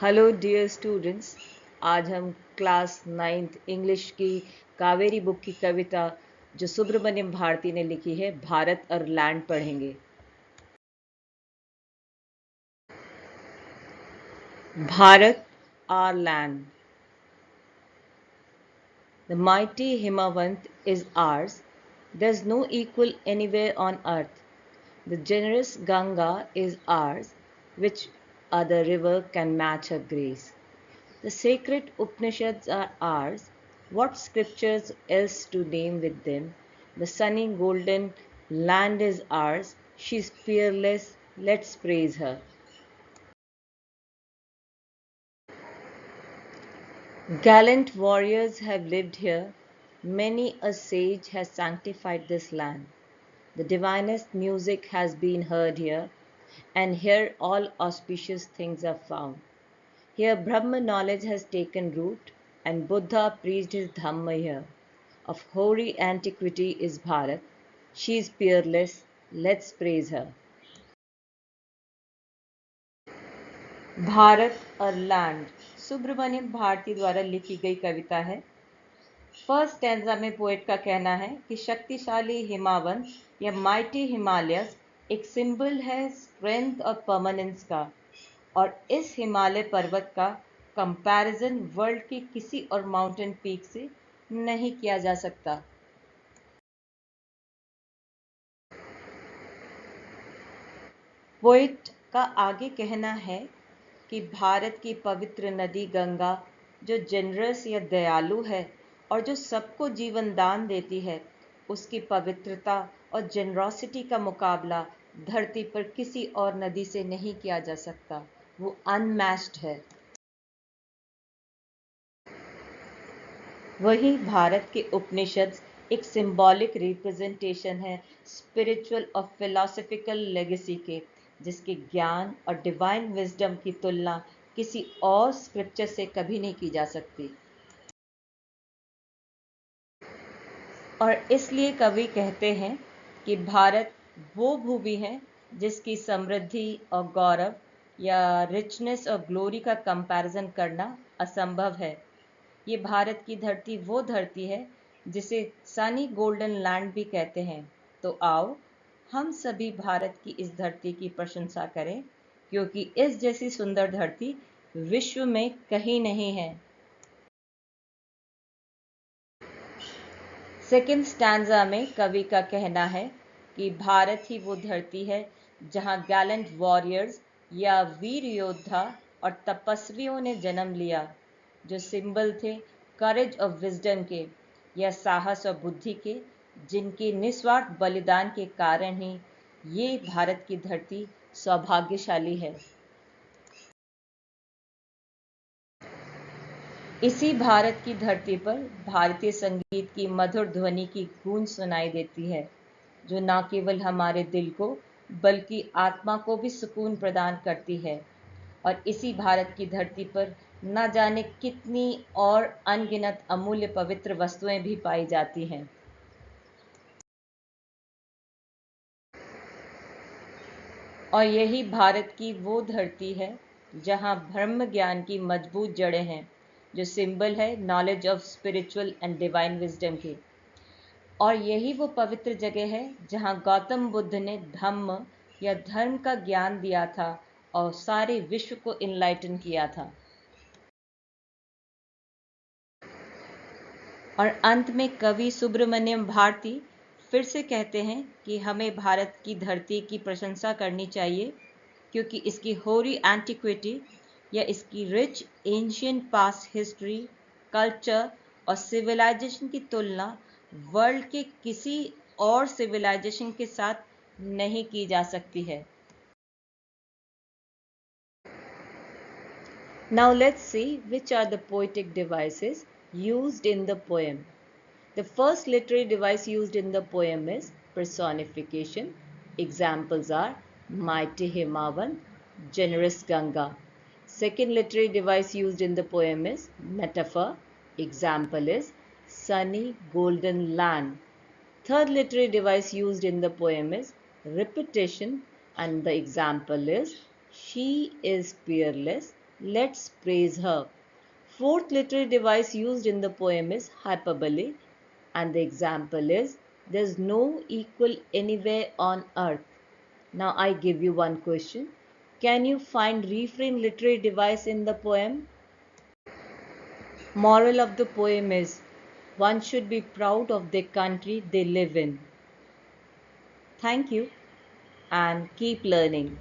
Hello dear students. आज हम class 9th English की कावेरी बुक की कविता जो सुब्रमण्यम भारती ने लिखी है भारत और लैंड पढ़ेंगे। भारत और land. The mighty Himavant is ours. There's no equal anywhere on earth. The generous Ganga is ours. Which other river can match her grace? The sacred Upanishads are ours. What scriptures else to name with them? The sunny golden land is ours. She's fearless. Let's praise her. Gallant warriors have lived here. Many a sage has sanctified this land. The divinest music has been heard here, and here all auspicious things are found. Here Brahma knowledge has taken root, and Buddha preached his Dhamma here. Of hoary antiquity is Bharat. She is peerless. Let's praise her. Bharat और land Subramaniam Bharti द्वारा लिखी गई कविता है। First stanza में poet का कहना है कि शक्तिशाली हिमावंत या माइटी हिमालयस एक सिंबल है स्ट्रेंथ और परमानेंस का, और इस हिमालय पर्वत का कंपैरिजन वर्ल्ड के किसी और माउंटेन पीक से नहीं किया जा सकता। पोएट का आगे कहना है कि भारत की पवित्र नदी गंगा जो जेनरस या दयालु है और जो सबको जीवन दान देती है, उसकी पवित्रता और जेनरोसिटी का मुकाबला धरती पर किसी और नदी से नहीं किया जा सकता। वो अनमैच्ड है। वही भारत के उपनिषद एक सिंबॉलिक रिप्रेजेंटेशन है स्पिरिचुअल और फिलोसफिकल लेगेसी के, जिसके ज्ञान और डिवाइन विजडम की तुलना किसी और स्क्रिप्चर से कभी नहीं की जा सकती। और इसलिए कवि कहते हैं कि भारत वो भूमि है जिसकी समृद्धि और गौरव या रिचनेस और ग्लोरी का कंपैरिजन करना असंभव है। ये भारत की धरती वो धरती है जिसे सनी गोल्डन लैंड भी कहते हैं। तो आओ हम सभी भारत की इस धरती की प्रशंसा करें, क्योंकि इस जैसी सुंदर धरती विश्व में कहीं नहीं है। सेकेंड स्टैंजा में कवि का कहना है कि भारत ही वो धरती है जहाँ गैलेंट वॉरियर्स या वीर योद्धा और तपस्वियों ने जन्म लिया, जो सिंबल थे करेज और विजडम के या साहस और बुद्धि के, जिनके निस्वार्थ बलिदान के कारण ही ये भारत की धरती सौभाग्यशाली है। इसी भारत की धरती पर भारतीय संगीत की मधुर ध्वनि की गूंज सुनाई देती है, जो न केवल हमारे दिल को बल्कि आत्मा को भी सुकून प्रदान करती है। और इसी भारत की धरती पर न जाने कितनी और अनगिनत अमूल्य पवित्र वस्तुएं भी पाई जाती हैं। और यही भारत की वो धरती है जहाँ ब्रह्म ज्ञान की मजबूत जड़ें हैं, जो सिंबल है knowledge of spiritual and divine wisdom की। और यही वो पवित्र जगह है जहाँ गौतम बुद्ध ने धम्म या धर्म का ज्ञान दिया था और सारे विश्व को इनलाइटन किया था। और अंत में कवि सुब्रमण्यम भारती फिर से कहते हैं कि हमें भारत की धरती की प्रशंसा करनी चाहिए, क्योंकि इसकी होरी एंटिक्विटी या इसकी rich ancient past history, culture और सिविलाइजेशन की तुलना वर्ल्ड के किसी और सिविलाइजेशन के साथ नहीं की जा सकती है। Now let's see which are the poetic devices used in the poem. The first literary device used in the poem is personification. Examples are mighty Himavan, generous Ganga. Second literary device used in the poem is metaphor. Example is sunny golden land. Third literary device used in the poem is repetition, and the example is she is peerless. Let's praise her. Fourth literary device used in the poem is hyperbole, and the example is there's no equal anywhere on earth. Now I give you one question. Can you find refrain literary device in the poem? Moral of the poem is one should be proud of the country they live in. Thank you and keep learning.